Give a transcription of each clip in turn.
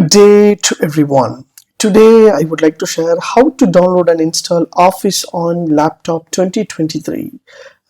Good day to everyone. Today I would like to share how to download and install Office on laptop 2023.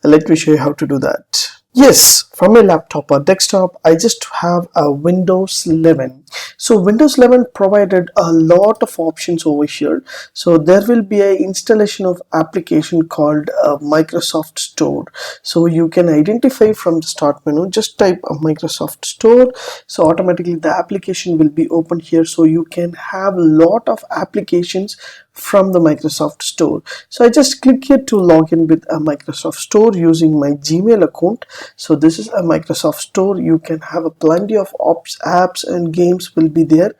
Let me show you how to do that. Yes, from a laptop or desktop, I just have a Windows 11. So Windows 11 provided a lot of options over here. So there will be an installation of application called Microsoft Store. So you can identify from the start menu, just type a Microsoft Store. So automatically the application will be open here. So you can have a lot of applications from the Microsoft Store. So I just click here to log in with a Microsoft Store using my Gmail account. So this is a Microsoft Store. You can have a plenty of apps and games will be there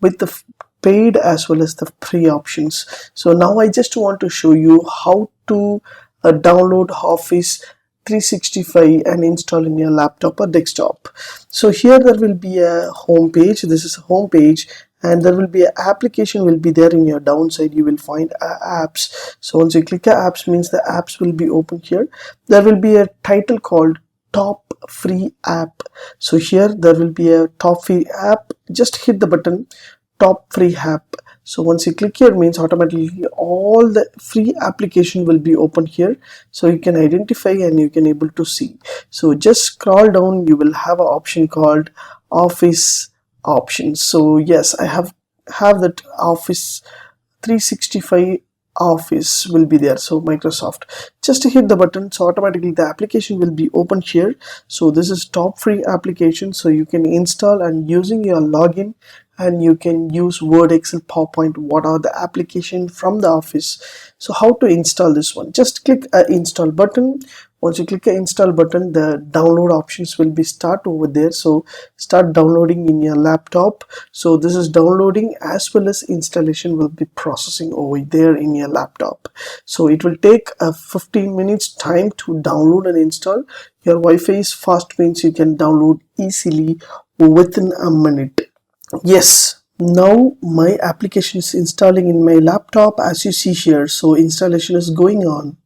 with the paid as well as the free options. So now I just want to show you how to download Office 365 and install in your laptop or desktop. So here there will be a home page. This is a home page, and there will be an application will be there in your downside. You will find apps. So once you click apps, means the apps will be open here. There will be a title called top free app. So here there will be a top free app. Just hit the button top free app. So once you click here, means automatically all the free application will be open here. So you can identify and you can able to see. So just scroll down, you will have an option called Office options. So yes, I have that Office 365 Office will be there. So Microsoft, just hit the button, so automatically the application will be open here. So this is top free application, so you can install and using your login, and you can use Word, Excel, PowerPoint, what are the application from the Office. So how to install this one? Just click install button. Once you click the install button, the download options will be start over there. So start downloading in your laptop. So this is downloading as well as installation will be processing over there in your laptop. So it will take a 15 minutes time to download and install. Your Wi-Fi is fast, means you can download easily within a minute. Yes, now my application is installing in my laptop as you see here. So installation is going on.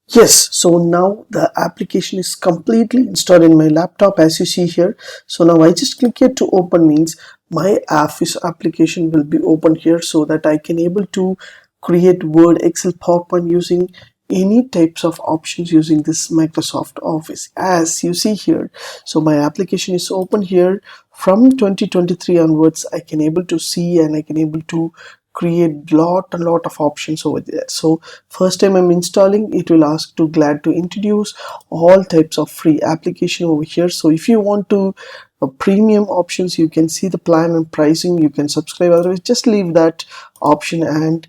Yes, so now the application is completely installed in my laptop as you see here. So now I just click here to open, means my Office application will be open here, so that I can able to create Word, Excel, PowerPoint using any types of options using this Microsoft Office as you see here. So my application is open here. From 2023 onwards, I can able to see and I can able to create a lot of options over there. So first time I'm installing, it will ask to glad to introduce all types of free application over here. So if you want to premium options, you can see the plan and pricing, you can subscribe, otherwise just leave that option and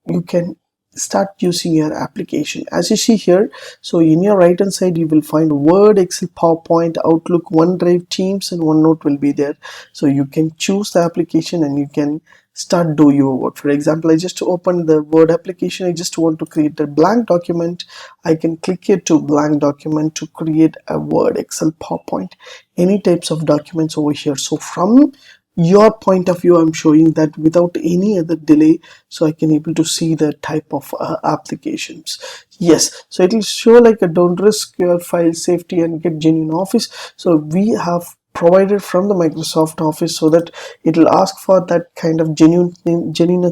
you can start using your application as you see here. So in your right hand side, you will find Word, Excel, PowerPoint, Outlook, OneDrive, Teams, and OneNote will be there. So you can choose the application and you can start do your work. For example, I just open the Word application. I just want to create a blank document. I can click here to blank document to create a Word, Excel, PowerPoint, any types of documents over here. So from your point of view, I'm showing that without any other delay, so I can able to see the type of applications. Yes, so it will show like a don't risk your file safety and get genuine Office. So we have provided from the Microsoft Office, so that it will ask for that kind of genuine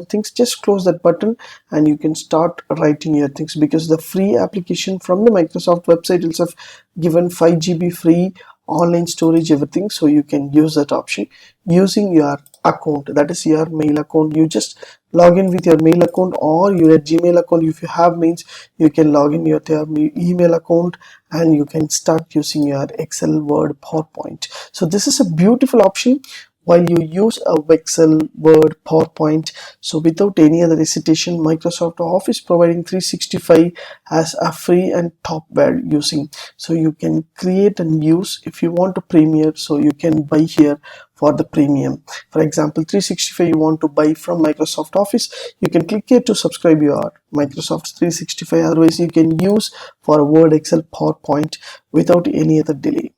things. Just close that button and you can start writing your things, because the free application from the Microsoft website itself given 5 GB free online storage, everything. So you can use that option using your account, that is your mail account. You just log in with your mail account or your Gmail account. If you have, means you can log in your email account and you can start using your Excel, Word, PowerPoint. So this is a beautiful option while you use a Excel, Word, PowerPoint. So without any other hesitation, Microsoft Office providing 365 as a free and topware using. So you can create and use. If you want to premium, so you can buy here for the premium. For example, 365 you want to buy from Microsoft Office, you can click here to subscribe your Microsoft 365. Otherwise you can use for Word, Excel, PowerPoint without any other delay.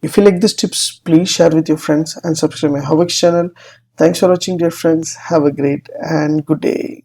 If you like these tips, please share with your friends and subscribe my HowXT channel. Thanks for watching, dear friends. Have a great and good day.